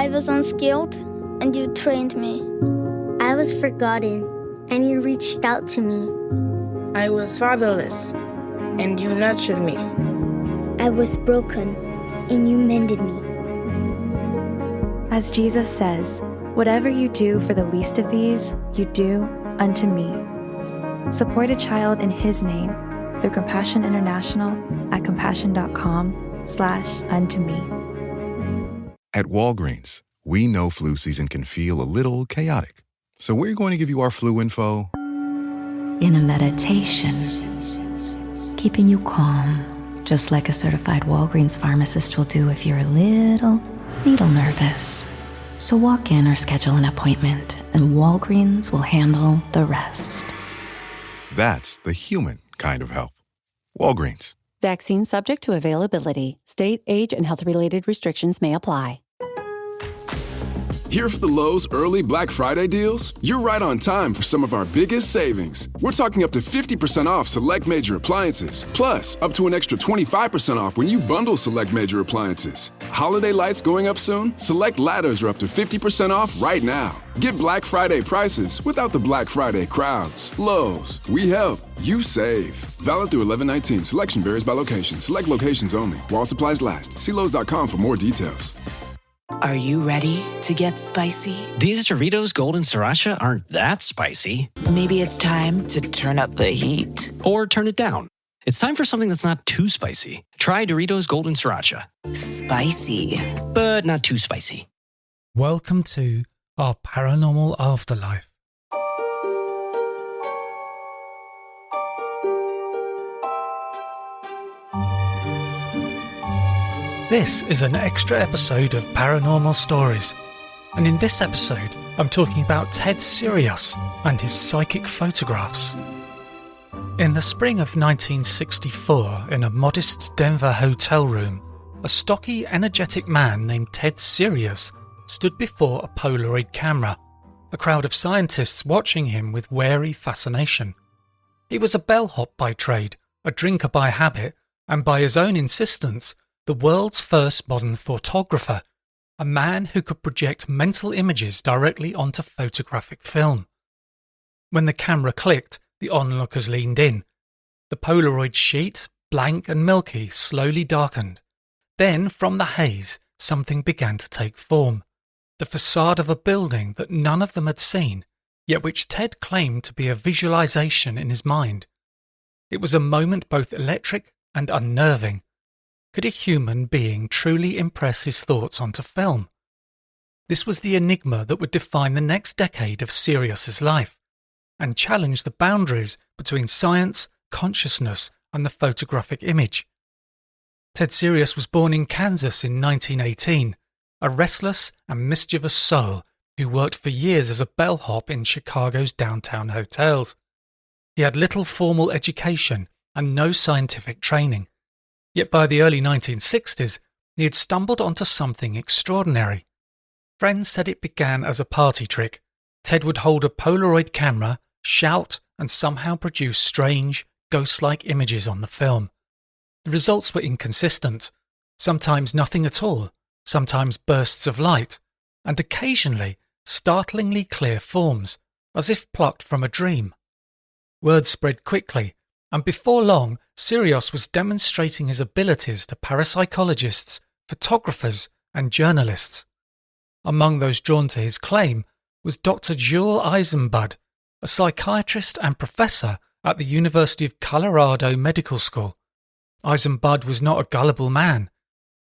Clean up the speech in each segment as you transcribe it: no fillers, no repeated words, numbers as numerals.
I was unskilled, and you trained me. I was forgotten, and you reached out to me. I was fatherless, and you nurtured me. I was broken, and you mended me. As Jesus says, whatever you do for the least of these, you do unto me. Support a child in His name through Compassion International at compassion.com/unto me. At Walgreens, we know flu season can feel a little chaotic. So we're going to give you our flu info in a meditation, keeping you calm, just like a certified Walgreens pharmacist will do if you're a little nervous. So walk in or schedule an appointment, and Walgreens will handle the rest. That's the human kind of help. Walgreens. Vaccine subject to availability. State, age, and health-related restrictions may apply. Here for the Lowe's early Black Friday deals? You're right on time for some of our biggest savings. We're talking up to 50% off select major appliances, plus up to an extra 25% off when you bundle select major appliances. Holiday lights going up soon? Select ladders are up to 50% off right now. Get Black Friday prices without the Black Friday crowds. Lowe's, we help, you save. Valid through 11/19. Selection varies by location. Select locations only. While supplies last. See Lowe's.com for more details. Are you ready to get spicy? These Doritos Golden Sriracha aren't that spicy. Maybe it's time to turn up the heat. Or turn it down. It's time for something that's not too spicy. Try Doritos Golden Sriracha. Spicy. But not too spicy. Welcome to our paranormal afterlife. This is an extra episode of Paranormal Stories, and in this episode I'm talking about Ted Serios and his psychic photographs. In the spring of 1964, in a modest Denver hotel room, a stocky, energetic man named Ted Serios stood before a Polaroid camera, a crowd of scientists watching him with wary fascination. He was a bellhop by trade, a drinker by habit, and by his own insistence, the world's first modern thoughtographer, a man who could project mental images directly onto photographic film. When the camera clicked, the onlookers leaned in. The Polaroid sheet, blank and milky, slowly darkened. Then, from the haze, something began to take form. The façade of a building that none of them had seen, yet which Ted claimed to be a visualization in his mind. It was a moment both electric and unnerving. Could a human being truly impress his thoughts onto film? This was the enigma that would define the next decade of Serios's life, and challenge the boundaries between science, consciousness, and the photographic image. Ted Serios was born in Kansas in 1918, a restless and mischievous soul who worked for years as a bellhop in Chicago's downtown hotels. He had little formal education and no scientific training. Yet by the early 1960s, he had stumbled onto something extraordinary. Friends said it began as a party trick. Ted would hold a Polaroid camera, shout, and somehow produce strange, ghost-like images on the film. The results were inconsistent, sometimes nothing at all, sometimes bursts of light, and occasionally startlingly clear forms, as if plucked from a dream. Word spread quickly, and before long, Serios was demonstrating his abilities to parapsychologists, photographers, and journalists. Among those drawn to his claim was Dr. Jule Eisenbud, a psychiatrist and professor at the University of Colorado Medical School. Eisenbud was not a gullible man.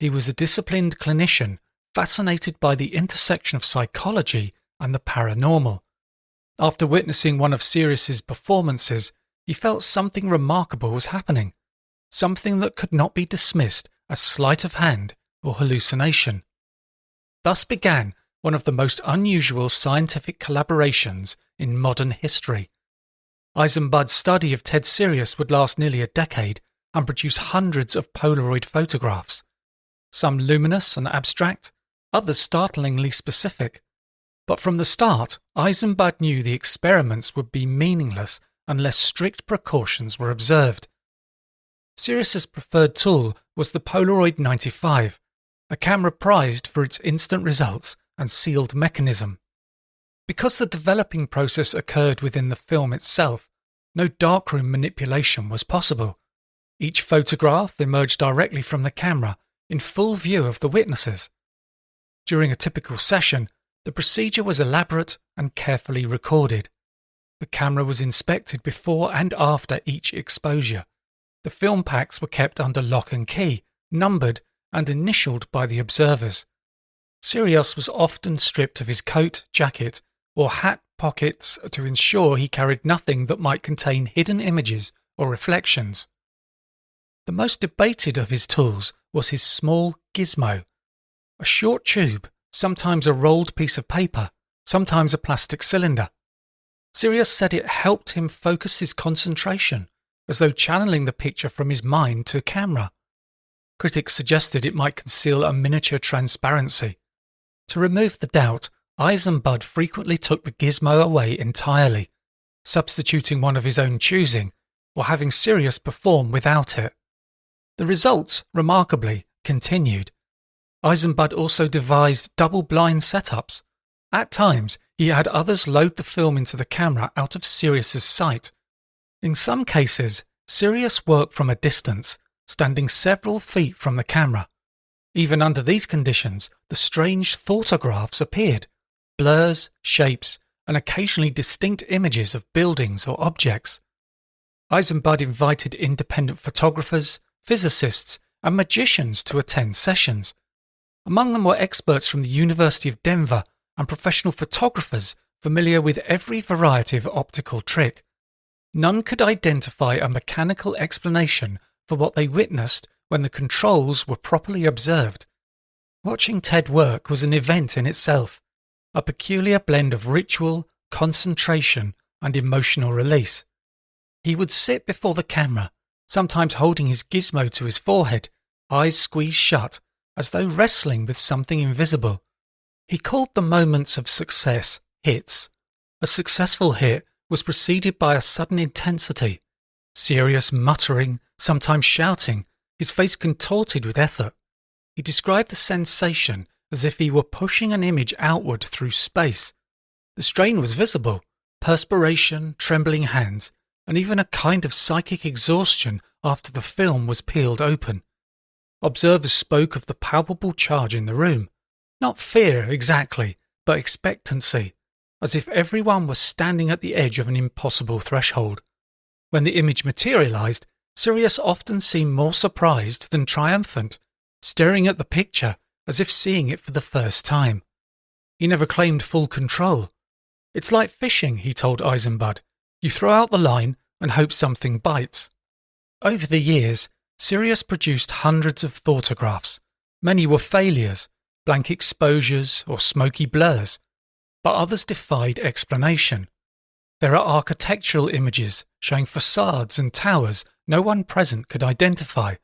He was a disciplined clinician, fascinated by the intersection of psychology and the paranormal. After witnessing one of Serios's performances, he felt something remarkable was happening, something that could not be dismissed as sleight of hand or hallucination. Thus began one of the most unusual scientific collaborations in modern history. Eisenbud's study of Ted Serios would last nearly a decade and produce hundreds of Polaroid photographs, some luminous and abstract, others startlingly specific. But from the start, Eisenbud knew the experiments would be meaningless unless strict precautions were observed. Serios's preferred tool was the Polaroid 95, a camera prized for its instant results and sealed mechanism. Because the developing process occurred within the film itself, no darkroom manipulation was possible. Each photograph emerged directly from the camera in full view of the witnesses. During a typical session, the procedure was elaborate and carefully recorded. The camera was inspected before and after each exposure. The film packs were kept under lock and key, numbered and initialed by the observers. Serios was often stripped of his coat, jacket, or hat pockets to ensure he carried nothing that might contain hidden images or reflections. The most debated of his tools was his small gizmo, a short tube, sometimes a rolled piece of paper, sometimes a plastic cylinder. Serios said it helped him focus his concentration, as though channeling the picture from his mind to camera. Critics suggested it might conceal a miniature transparency. To remove the doubt, Eisenbud frequently took the gizmo away entirely, substituting one of his own choosing, or having Serios perform without it. The results, remarkably, continued. Eisenbud also devised double-blind setups. At times, he had others load the film into the camera out of Serios's sight. In some cases, Serios worked from a distance, standing several feet from the camera. Even under these conditions, the strange thougtographs appeared, blurs, shapes, and occasionally distinct images of buildings or objects. Eisenbud invited independent photographers, physicists, and magicians to attend sessions. Among them were experts from the University of Denver and professional photographers familiar with every variety of optical trick. None could identify a mechanical explanation for what they witnessed when the controls were properly observed. Watching Ted work was an event in itself, a peculiar blend of ritual, concentration, and emotional release. He would sit before the camera, sometimes holding his gizmo to his forehead, eyes squeezed shut, as though wrestling with something invisible. He called the moments of success hits. A successful hit was preceded by a sudden intensity, serious muttering, sometimes shouting, his face contorted with effort. He described the sensation as if he were pushing an image outward through space. The strain was visible, perspiration, trembling hands, and even a kind of psychic exhaustion after the film was peeled open. Observers spoke of the palpable charge in the room. Not fear exactly, but expectancy, as if everyone was standing at the edge of an impossible threshold. When the image materialized, Serios often seemed more surprised than triumphant, staring at the picture as if seeing it for the first time. He never claimed full control. It's like fishing, he told Eisenbud. You throw out the line and hope something bites. Over the years, Serios produced hundreds of thougtographs. Many were failures, blank exposures or smoky blurs, but others defied explanation. There are architectural images showing facades and towers no one present could identify,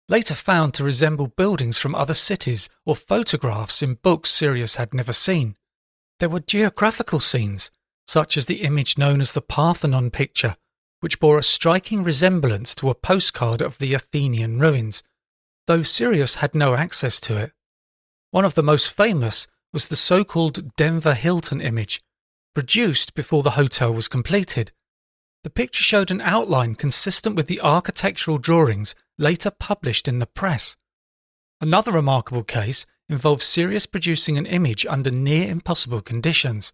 later found to resemble buildings from other cities or photographs in books Serios had never seen. There were geographical scenes, such as the image known as the Parthenon picture, which bore a striking resemblance to a postcard of the Athenian ruins, though Serios had no access to it. One of the most famous was the so-called Denver Hilton image, produced before the hotel was completed. The picture showed an outline consistent with the architectural drawings later published in the press. Another remarkable case involves Serios producing an image under near impossible conditions.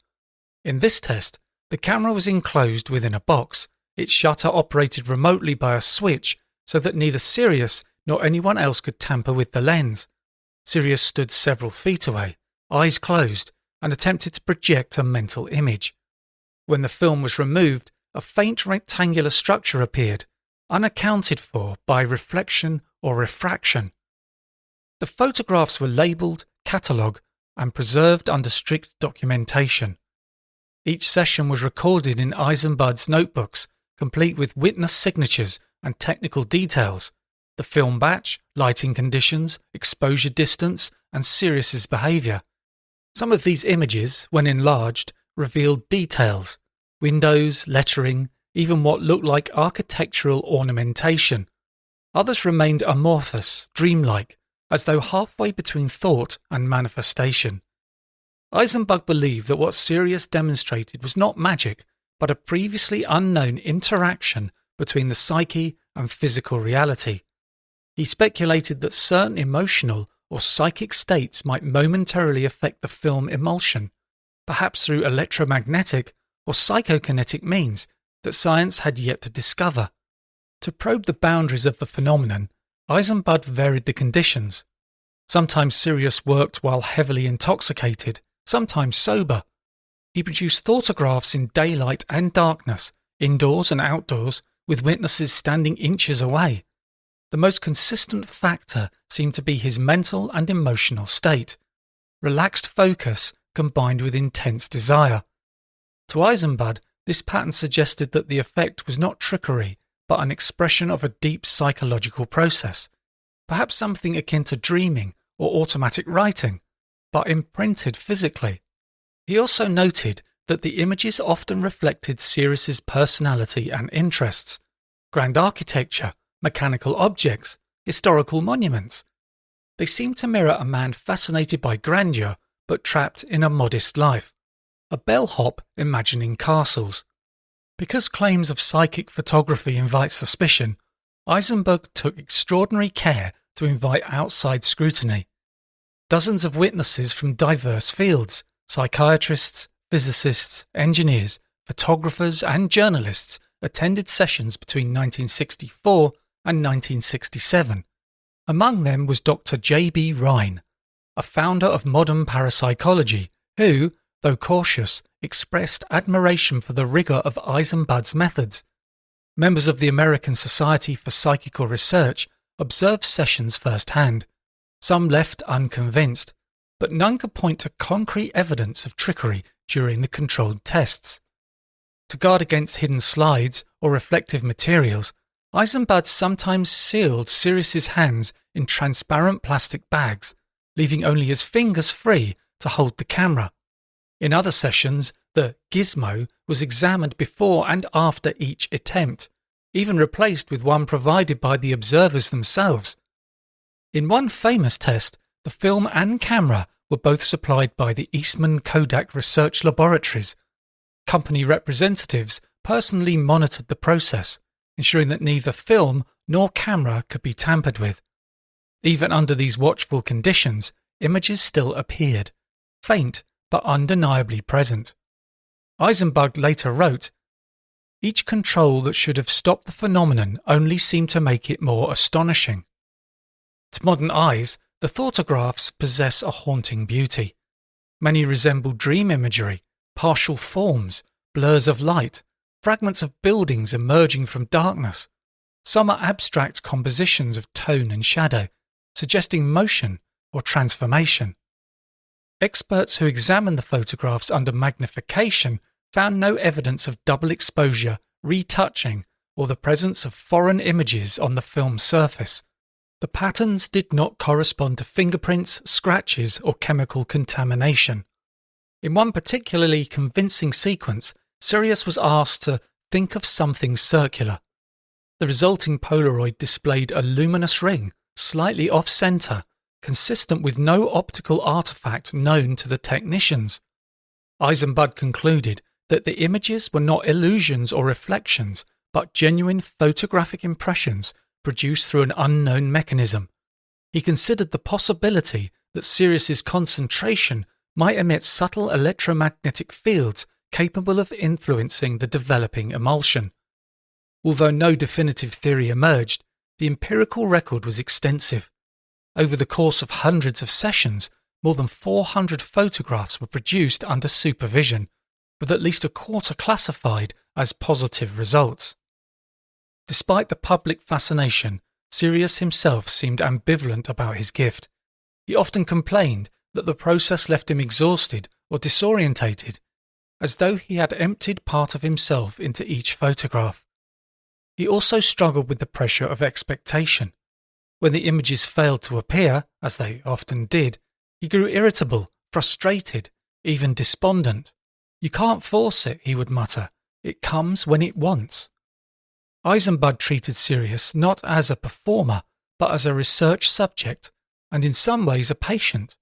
In this test, the camera was enclosed within a box, its shutter operated remotely by a switch so that neither Serios nor anyone else could tamper with the lens. Serios stood several feet away, eyes closed, and attempted to project a mental image. When the film was removed, a faint rectangular structure appeared, unaccounted for by reflection or refraction. The photographs were labelled, catalogued, and preserved under strict documentation. Each session was recorded in Eisenbud's notebooks, complete with witness signatures and technical details, the film batch, lighting conditions, exposure distance, and Serios's behaviour. Some of these images, when enlarged, revealed details, windows, lettering, even what looked like architectural ornamentation. Others remained amorphous, dreamlike, as though halfway between thought and manifestation. Eisenbud believed that what Serios demonstrated was not magic, but a previously unknown interaction between the psyche and physical reality. He speculated that certain emotional or psychic states might momentarily affect the film emulsion, perhaps through electromagnetic or psychokinetic means that science had yet to discover. To probe the boundaries of the phenomenon, Eisenbud varied the conditions. Sometimes Serios worked while heavily intoxicated, sometimes sober. He produced thoughtographs in daylight and darkness, indoors and outdoors, with witnesses standing inches away. The most consistent factor seemed to be his mental and emotional state, relaxed focus combined with intense desire. To Eisenbud, this pattern suggested that the effect was not trickery, but an expression of a deep psychological process, perhaps something akin to dreaming or automatic writing, but imprinted physically. He also noted that the images often reflected Serios's personality and interests: grand architecture, mechanical objects, historical monuments. They seemed to mirror a man fascinated by grandeur but trapped in a modest life, a bellhop imagining castles. Because claims of psychic photography invite suspicion, Eisenbud took extraordinary care to invite outside scrutiny. Dozens of witnesses from diverse fields, psychiatrists, physicists, engineers, photographers and journalists attended sessions between 1964 and 1967. Among them was Dr. J.B. Rhine, a founder of modern parapsychology who, though cautious, expressed admiration for the rigour of Eisenbud's methods. Members of the American Society for Psychical Research observed sessions firsthand. Some left unconvinced, but none could point to concrete evidence of trickery during the controlled tests. To guard against hidden slides or reflective materials, Eisenbud sometimes sealed Serios's hands in transparent plastic bags, leaving only his fingers free to hold the camera. In other sessions, the gizmo was examined before and after each attempt, even replaced with one provided by the observers themselves. In one famous test, the film and camera were both supplied by the Eastman Kodak Research Laboratories. Company representatives personally monitored the process, ensuring that neither film nor camera could be tampered with. Even under these watchful conditions, images still appeared, faint but undeniably present. Eisenbud later wrote, "Each control that should have stopped the phenomenon only seemed to make it more astonishing." To modern eyes, the thougtographs possess a haunting beauty. Many resemble dream imagery, partial forms, blurs of light, fragments of buildings emerging from darkness. Some are abstract compositions of tone and shadow, suggesting motion or transformation. Experts who examined the photographs under magnification found no evidence of double exposure, retouching, or the presence of foreign images on the film surface. The patterns did not correspond to fingerprints, scratches, or chemical contamination. In one particularly convincing sequence, Serios was asked to think of something circular. The resulting Polaroid displayed a luminous ring, slightly off-center, consistent with no optical artifact known to the technicians. Eisenbud concluded that the images were not illusions or reflections, but genuine photographic impressions produced through an unknown mechanism. He considered the possibility that Serios's concentration might emit subtle electromagnetic fields capable of influencing the developing emulsion. Although no definitive theory emerged, the empirical record was extensive. Over the course of hundreds of sessions, more than 400 photographs were produced under supervision, with at least a quarter classified as positive results. Despite the public fascination, Serios himself seemed ambivalent about his gift. He often complained that the process left him exhausted or disorientated, as though he had emptied part of himself into each photograph. He also struggled with the pressure of expectation. When the images failed to appear, as they often did, he grew irritable, frustrated, even despondent. "You can't force it," he would mutter. "It comes when it wants." Eisenbud treated Serios not as a performer, but as a research subject, and in some ways a patient.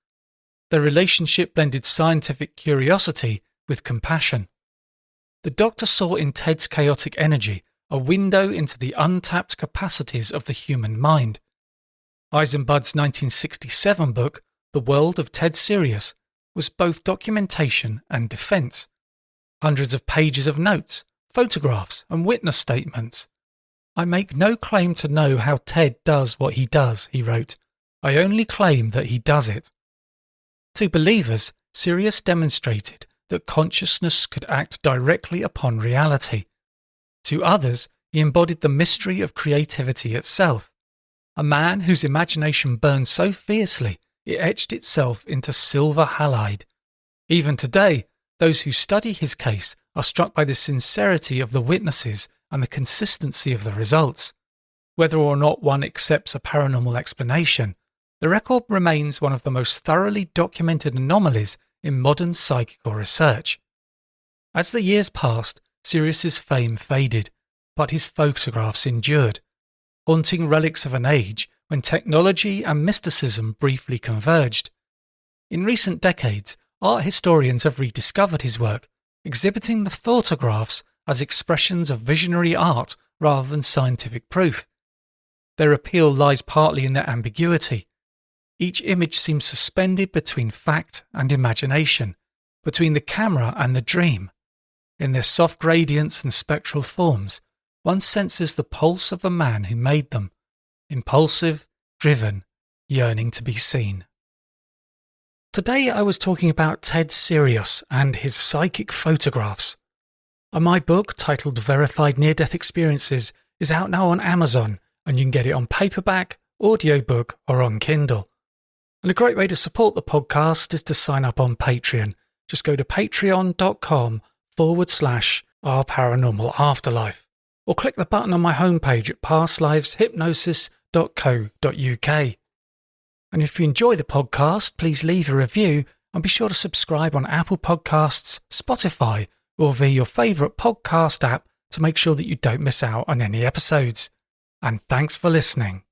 Their relationship blended scientific curiosity with compassion. The Doctor saw in Ted's chaotic energy a window into the untapped capacities of the human mind. Eisenbud's 1967 book, The World of Ted Serios, was both documentation and defense. Hundreds of pages of notes, photographs, and witness statements. "I make no claim to know how Ted does what he does," he wrote. "I only claim that he does it." To believers, Serios demonstrated that consciousness could act directly upon reality. To others, he embodied the mystery of creativity itself, a man whose imagination burned so fiercely it etched itself into silver halide. Even today, those who study his case are struck by the sincerity of the witnesses and the consistency of the results. Whether or not one accepts a paranormal explanation, the record remains one of the most thoroughly documented anomalies in modern psychical research. As the years passed, Serios's fame faded, but his photographs endured, haunting relics of an age when technology and mysticism briefly converged. In recent decades, art historians have rediscovered his work, exhibiting the photographs as expressions of visionary art rather than scientific proof. Their appeal lies partly in their ambiguity. Each image seems suspended between fact and imagination, between the camera and the dream. In their soft gradients and spectral forms, one senses the pulse of the man who made them, impulsive, driven, yearning to be seen. Today I was talking about Ted Serios and his psychic photographs. My book, titled Verified Near-Death Experiences, is out now on Amazon, and you can get it on paperback, audiobook, or on Kindle. And a great way to support the podcast is to sign up on Patreon. Just go to patreon.com/Our Paranormal Afterlife, or click the button on my homepage at pastliveshypnosis.co.uk. And if you enjoy the podcast, please leave a review and be sure to subscribe on Apple Podcasts, Spotify, or via your favourite podcast app to make sure that you don't miss out on any episodes. And thanks for listening.